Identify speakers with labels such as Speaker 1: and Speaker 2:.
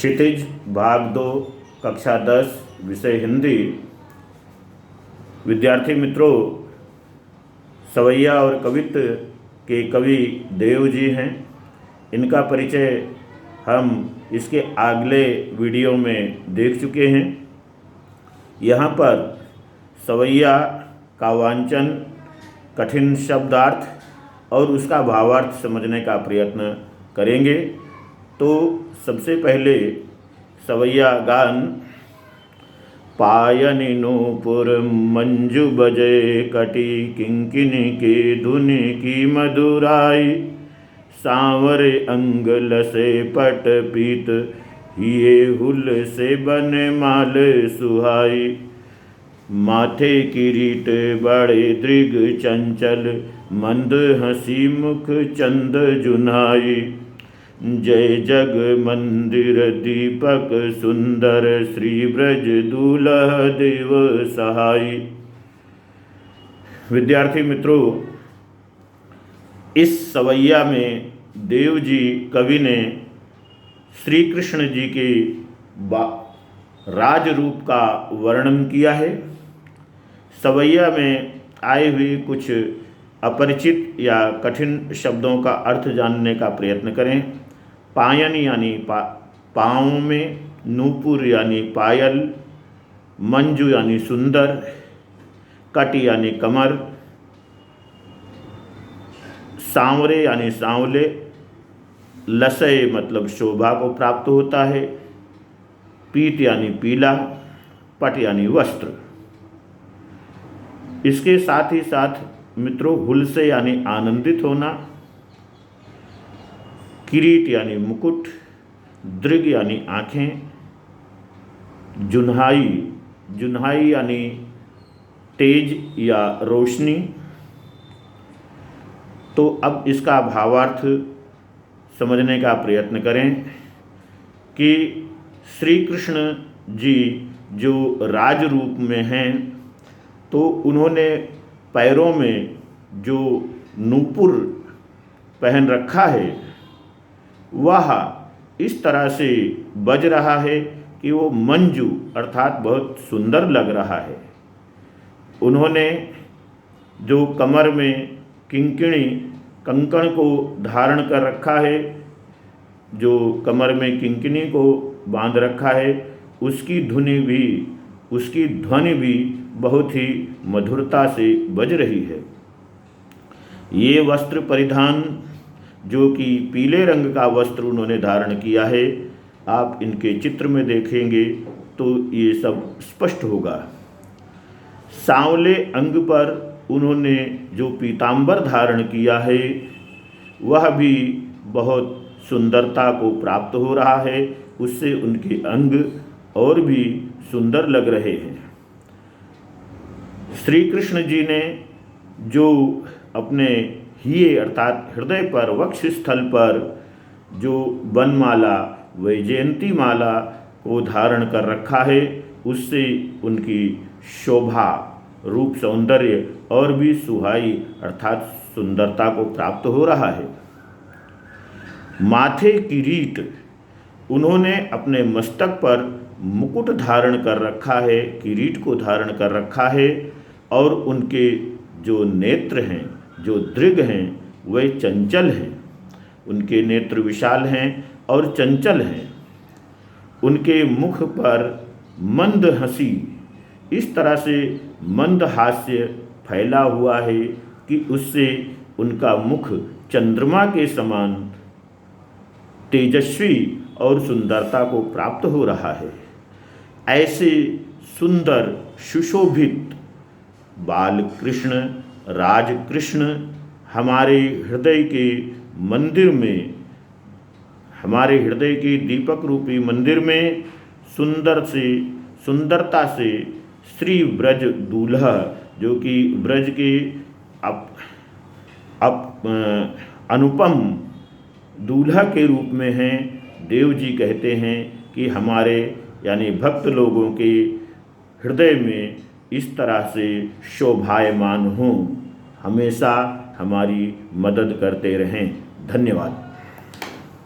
Speaker 1: क्षितिज भाग 2 कक्षा 10 विषय हिंदी। विद्यार्थी मित्रों, सवैया और कवित्त के कवि देव जी हैं। इनका परिचय हम इसके अगले वीडियो में देख चुके हैं। यहाँ पर सवैया का वांचन, कठिन शब्दार्थ और उसका भावार्थ समझने का प्रयत्न करेंगे। तो सबसे पहले सवैया गान। पायनि नूपुर मंजू बजे कटी किंकिनी के धुनि की मधुराई, सांवरे अंग लसे पट पीत हिये हुल से बने माल सुहाई, माथे किरीट बड़े दृग चंचल मंद हसी मुख चंद जुनाई, जय जग मंदिर दीपक सुंदर श्री ब्रज दूल्ह देव सहाई। विद्यार्थी मित्रों, इस सवैया में देव जी कवि ने श्री कृष्ण जी के राज रूप का वर्णन किया है। सवैया में आए हुए कुछ अपरिचित या कठिन शब्दों का अर्थ जानने का प्रयत्न करें। पायन यानी पाँव में, नूपुर यानी पायल, मंजू यानी सुंदर, कट यानी कमर, सांवरे यानी सांवले, लसय मतलब शोभा को प्राप्त होता है, पीत यानी पीला, पट यानी वस्त्र। इसके साथ ही साथ मित्रों, हुल से यानी आनंदित होना, किरीट यानी मुकुट, दृग यानी आँखें, जुन्हाई यानी तेज या रोशनी। तो अब इसका भावार्थ समझने का प्रयत्न करें कि श्री कृष्ण जी जो राज रूप में हैं, तो उन्होंने पैरों में जो नूपुर पहन रखा है वह इस तरह से बज रहा है कि वो मंजू अर्थात बहुत सुंदर लग रहा है। उन्होंने जो कमर में किंकिणी कंकण को धारण कर रखा है, जो कमर में किंकिणी को बांध रखा है, उसकी ध्वनि भी बहुत ही मधुरता से बज रही है। ये वस्त्र परिधान जो कि पीले रंग का वस्त्र उन्होंने धारण किया है, आप इनके चित्र में देखेंगे तो ये सब स्पष्ट होगा। सांवले अंग पर उन्होंने जो पीतांबर धारण किया है वह भी बहुत सुंदरता को प्राप्त हो रहा है, उससे उनके अंग और भी सुंदर लग रहे हैं। श्री कृष्ण जी ने जो अपने हिये अर्थात हृदय पर, वक्ष स्थल पर जो वनमाला, वैजयंती माला को धारण कर रखा है, उससे उनकी शोभा, रूप, सौंदर्य और भी सुहाई अर्थात सुंदरता को प्राप्त हो रहा है। माथे किरीट, उन्होंने अपने मस्तक पर मुकुट धारण कर रखा है, किरीट को धारण कर रखा है, और उनके जो नेत्र हैं, जो दृग हैं, वे चंचल हैं। उनके नेत्र विशाल हैं और चंचल हैं। उनके मुख पर मंद हंसी, इस तरह से मंद हास्य फैला हुआ है कि उससे उनका मुख चंद्रमा के समान तेजस्वी और सुंदरता को प्राप्त हो रहा है। ऐसे सुंदर सुशोभित बाल कृष्ण, राज कृष्ण हमारे हृदय के मंदिर में, हमारे हृदय के दीपक रूपी मंदिर में सुंदरता से श्री ब्रज दूल्हा, जो कि ब्रज के अनुपम दूल्हा के रूप में हैं, देव जी कहते हैं कि हमारे यानी भक्त लोगों के हृदय में इस तरह से शोभायमान हों, हमेशा हमारी मदद करते रहें। धन्यवाद।